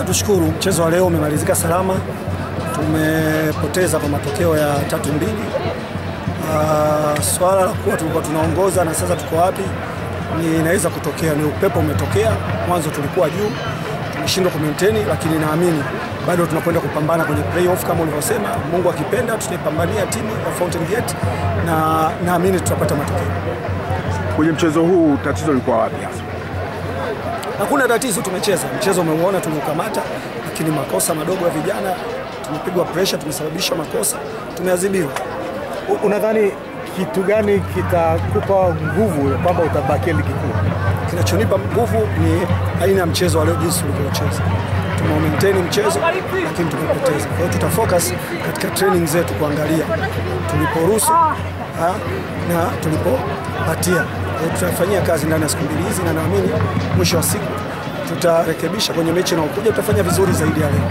tushukuru mchezo wa leo umemalizika salama. Tumepoteza kwa matokeo ya 3-2. Swala la kuwa tulikuwa tunaongoza na sasa tuko wapi inaweza kutokea, ni upepo umetokea. Mwanzo tulikuwa juu, tumeshindwa kumaintain, lakini naamini bado tunakwenda kupambana kwenye playoff kama ulivyosema. Mungu akipenda tutaipambania timu ya Fountain Gate na naamini tutapata matokeo. Kwenye mchezo huu tatizo lilikuwa wapi hasa? Hakuna tatizo, tumecheza. Mchezo umeuona, tumeukamata, lakini makosa madogo ya vijana, tumepigwa pressure, tumesababisha makosa, tumeadhibiwa. Unadhani kitu gani kitakupa nguvu kwamba utabakia ligi kuu? Kinachonipa nguvu ni aina ya mchezo wa leo, jinsi tulivyocheza. Tumemaintain mchezo lakini tumepoteza. Kwa hiyo tutafocus katika training zetu kuangalia tuliporuhusu na tulipopatia. Tutafanyia kazi ndani ya siku mbili hizi na naamini mwisho wa siku tutarekebisha kwenye mechi inayokuja, tutafanya vizuri zaidi ya leo.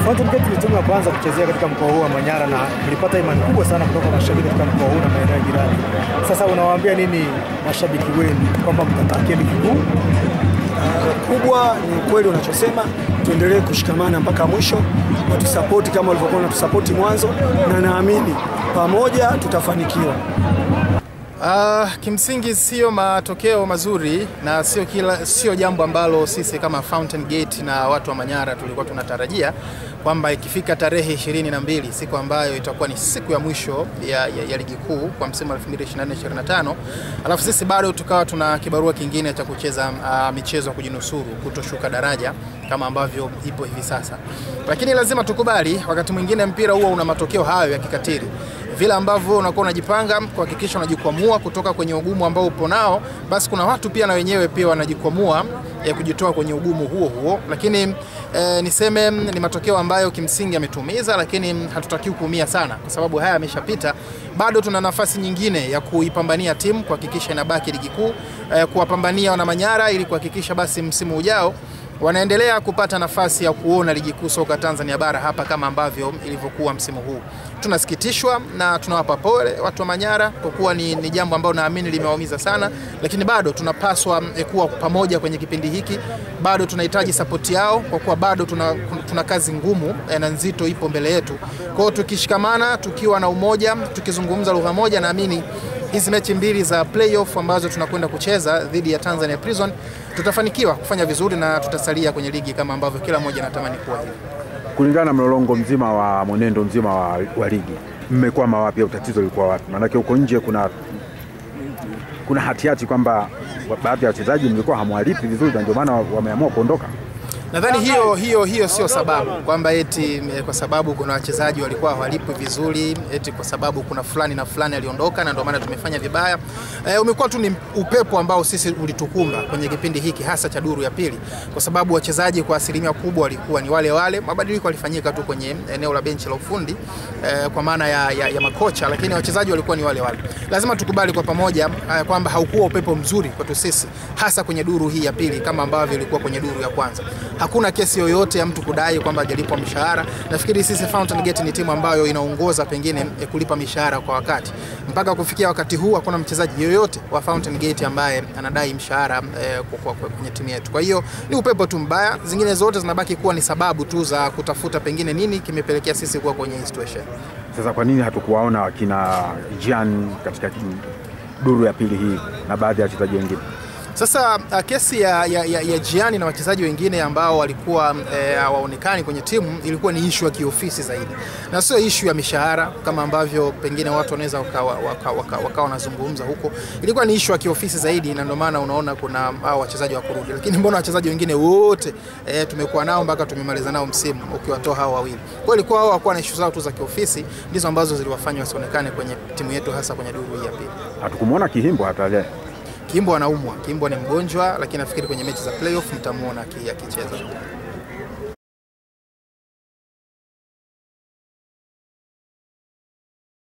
Fountain Gate ni timu ya kwanza kuchezea katika mkoa huu wa Manyara na ilipata imani kubwa sana kutoka mashabiki katika mkoa huu na maeneo jirani. Sasa unawaambia nini mashabiki wenu kwamba mtatakia ligi kuu? Kubwa ni kweli unachosema, tuendelee kushikamana mpaka mwisho na tusapoti kama walivyokuwa wanatusupport mwanzo, na naamini pamoja tutafanikiwa. Kimsingi sio matokeo mazuri na sio jambo ambalo sisi kama Fountain Gate na watu wa Manyara tulikuwa tunatarajia kwamba ikifika tarehe 22, siku ambayo itakuwa ni siku ya mwisho ya ligi kuu kwa msimu 2024-2025, alafu sisi bado tukawa tuna kibarua kingine cha kucheza michezo ya kujinusuru kutoshuka daraja kama ambavyo ipo hivi sasa. Lakini lazima tukubali wakati mwingine mpira huo una matokeo hayo ya kikatili. Vile ambavyo unakuwa unajipanga kuhakikisha unajikwamua kutoka kwenye ugumu ambao upo nao, basi kuna watu pia na wenyewe pia wanajikwamua kujitoa kwenye ugumu huo. Lakini niseme ni matokeo ambayo kimsingi yametumiza, lakini hatutakiwi kuumia sana kwa sababu haya yameshapita. Bado tuna nafasi nyingine ya kuipambania timu kuhakikisha inabaki ligi kuu, kuwapambania wana Manyara ili kuhakikisha basi msimu ujao wanaendelea kupata nafasi ya kuona ligi kuu soka Tanzania bara hapa kama ambavyo ilivyokuwa msimu huu. Tunasikitishwa na tunawapa pole watu wa Manyara kwa kuwa ni jambo ambalo naamini limewaumiza sana, lakini bado tunapaswa kuwa pamoja kwenye kipindi hiki. Bado tunahitaji support yao kwa kuwa bado tuna kazi ngumu na nzito ipo mbele yetu. Kwa hiyo tukishikamana, tukiwa na umoja, tukizungumza lugha moja, naamini hizi mechi mbili za playoff ambazo tunakwenda kucheza dhidi ya Tanzania Prison tutafanikiwa kufanya vizuri na tutasalia kwenye ligi kama ambavyo kila mmoja anatamani kuwa hivi. Kulingana na mlolongo mzima wa mwenendo mzima wa ligi, mmekwama wapi au tatizo lilikuwa wapi? Maana huko nje kuna hatihati kwamba baadhi ya wachezaji mlikuwa hamwalipi vizuri na ndio maana wameamua kuondoka. Nadhani hiyo sio sababu kwamba eti kwa sababu kuna wachezaji walikuwa hawalipi vizuri, eti kwa sababu kuna fulani na fulani aliondoka na ndio maana tumefanya vibaya. Umekuwa tu ni upepo ambao sisi ulitukumba kwenye kipindi hiki hasa cha duru ya pili, kwa sababu wachezaji kwa asilimia kubwa walikuwa ni wale. Mabadiliko yalifanyika tu kwenye eneo la benchi la ufundi kwa maana ya makocha, lakini wachezaji walikuwa ni wale. Lazima tukubali kwa pamoja kwamba haukuwa upepo mzuri kwetu sisi hasa kwenye duru hii ya pili kama ambavyo ilikuwa kwenye duru ya kwanza. Hakuna kesi yoyote ya mtu kudai kwamba hajalipwa mshahara. Nafikiri sisi Fountain Gate ni timu ambayo inaongoza pengine kulipa mishahara kwa wakati. Mpaka kufikia wakati huu hakuna mchezaji yoyote wa Fountain Gate ambaye anadai mshahara kwenye timu yetu. Kwa hiyo ni upepo tu mbaya, zingine zote zinabaki kuwa ni sababu tu za kutafuta pengine nini kimepelekea sisi kuwa kwenye situation. Sasa kwa nini hatukuwaona wakina Jean katika duru ya pili hii na baadhi ya wachezaji wengine? Sasa kesi ya Gianni na wachezaji wengine ambao walikuwa hawaonekani kwenye timu ilikuwa ni issue ya kiofisi zaidi, na sio issue ya mishahara kama ambavyo pengine watu wanaweza wakawa wanazungumza huko. Ilikuwa ni issue ya kiofisi zaidi, na ndio maana unaona kuna hao wachezaji wa kurudi. Lakini mbona wachezaji wengine wote tumekuwa nao mpaka tumemaliza nao msimu ukiwatoa hao wawili? Kwa hiyo ilikuwa hao hawakuwa na issue zao tu za kiofisi, ndizo ambazo ziliwafanya wasionekane kwenye timu yetu hasa kwenye duru hii ya pili. Hatukumuona Kihimbo hata leo. Kihimbo anaumwa, Kihimbo ni mgonjwa, lakini nafikiri kwenye mechi za playoff mtamuona akicheza.